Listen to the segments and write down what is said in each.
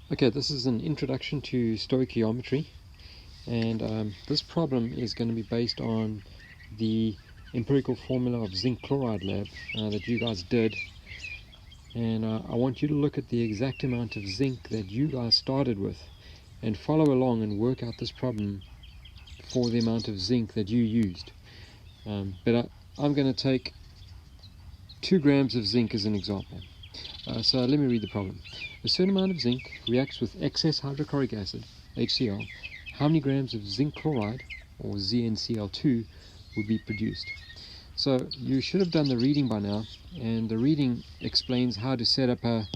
Okay, this is an introduction to stoichiometry, and this problem is going to be based on the empirical formula of zinc chloride lab that you guys did, and I want you to look at the exact amount of zinc that you guys started with and follow along and work out this problem for the amount of zinc that you used. But I'm going to take 2 grams of zinc as an example. So let me read the problem. A certain amount of zinc reacts with excess hydrochloric acid, HCl. How many grams of zinc chloride, or ZnCl2, would be produced? So you should have done the reading by now, and the reading explains how to set up a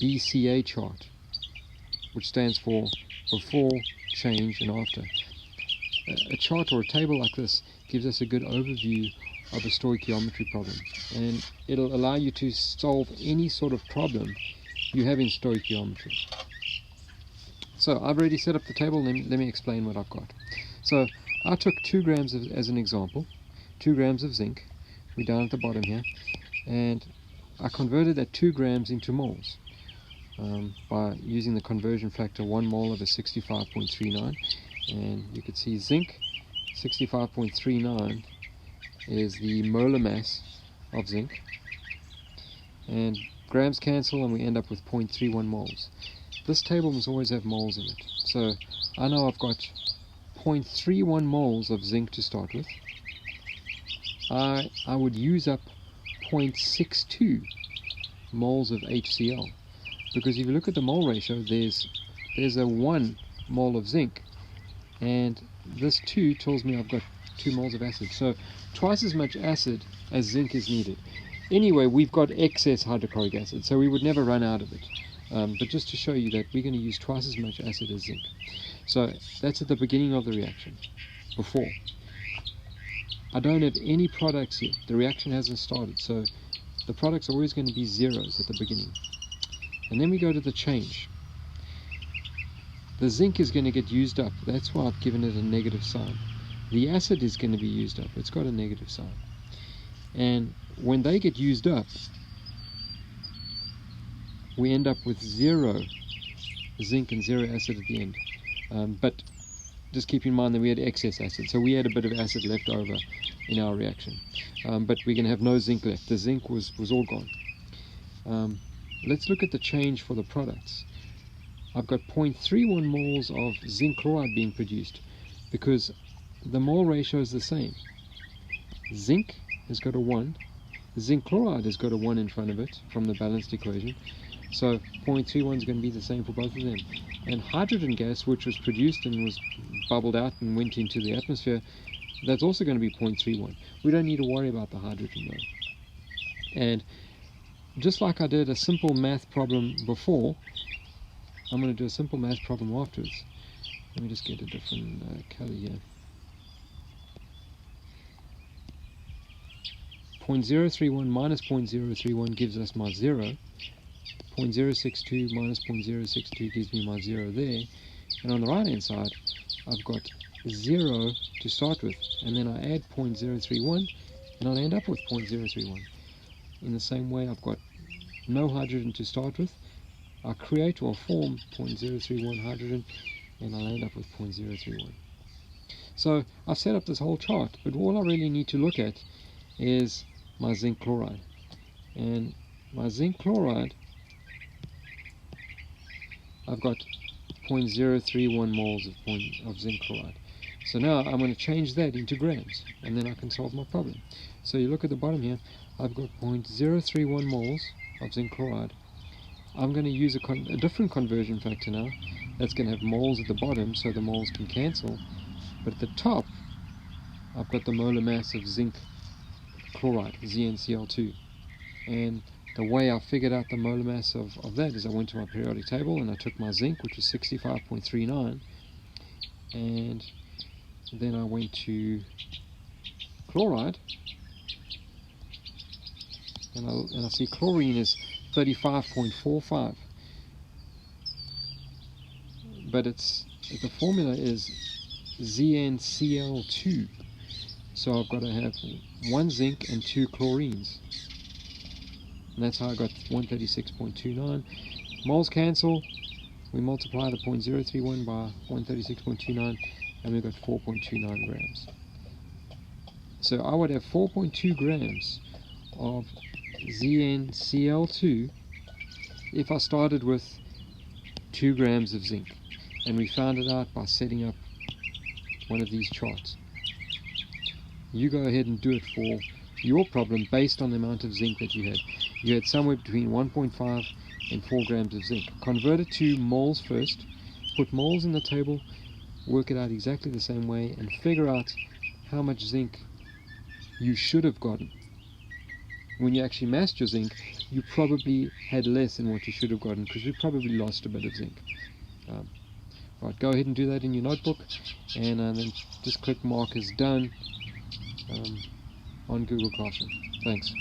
BCA chart, which stands for before, change, and after. A chart or a table like this gives us a good overview of a stoichiometry problem, and it'll allow you to solve any sort of problem you have in stoichiometry. So I've already set up the table. Let me explain what I've got. So I took 2 grams as an example, 2 grams of zinc. We're down at the bottom here, and I converted that 2 grams into moles by using the conversion factor 1 mole over 65.39, and you could see zinc 65.39 is the molar mass of zinc, and grams cancel and we end up with 0.31 moles. This table must always have moles in it, so I know I've got 0.31 moles of zinc to start with. I would use up 0.62 moles of HCl, because if you look at the mole ratio, there's a 1 mole of zinc, and this 2 tells me I've got 2 moles of acid, so twice as much acid as zinc is needed. Anyway, we've got excess hydrochloric acid, so we would never run out of it, but just to show you that we're going to use twice as much acid as zinc. So that's at the beginning of the reaction, before. I don't have any products yet, the reaction hasn't started, so the products are always going to be zeros at the beginning. And then we go to the change. The zinc is going to get used up, that's why I've given it a negative sign. The acid is going to be used up, it's got a negative sign. And when they get used up, we end up with 0 zinc and 0 acid at the end. But just keep in mind that we had excess acid, so we had a bit of acid left over in our reaction. But we're going to have no zinc left. The zinc was all gone. Let's look at the change for the products. I've got 0.31 moles of zinc chloride being produced because the mole ratio is the same. Zinc has got a 1, zinc chloride has got a 1 in front of it from the balanced equation, so 0.31 is going to be the same for both of them. And hydrogen gas, which was produced and was bubbled out and went into the atmosphere, that's also going to be 0.31. We don't need to worry about the hydrogen though. And just like I did a simple math problem before, I'm going to do a simple math problem afterwards. Let me just get a different color here. 0.031 minus 0.031 gives us my 0. 0.062 minus 0.062 gives me my 0 there. And on the right hand side, I've got 0 to start with. And then I add 0.031 and I'll end up with 0.031. In the same way, I've got no hydrogen to start with. I create or form 0.031 hydrogen and I'll end up with 0.031. So I've set up this whole chart, but all I really need to look at is my zinc chloride. And my zinc chloride, I've got 0.031 moles of zinc chloride. So now I'm going to change that into grams, and then I can solve my problem. So you look at the bottom here, I've got 0.031 moles of zinc chloride. I'm going to use a different conversion factor now. That's going to have moles at the bottom, so the moles can cancel. But at the top, I've got the molar mass of zinc chloride, ZnCl2. And the way I figured out the molar mass of that is I went to my periodic table and I took my zinc, which was 65.39, and then I went to chloride, and I see chlorine is 35.45, but the formula is ZnCl2, so I've got to have 1 zinc and 2 chlorines, and that's how I got 136.29. Moles cancel, We multiply the 0.031 by 136.29 and we've got 4.29 grams. So I would have 4.2 grams of ZnCl2 if I started with 2 grams of zinc, and we found it out by setting up one of these charts. You go ahead and do it for your problem based on the amount of zinc that you had. You had somewhere between 1.5 and 4 grams of zinc. Convert it to moles first, put moles in the table, work it out exactly the same way, and figure out how much zinc you should have gotten. When you actually massed your zinc, you probably had less than what you should have gotten, because you probably lost a bit of zinc. Right, go ahead and do that in your notebook, and then just click mark as done on Google Classroom. Thanks.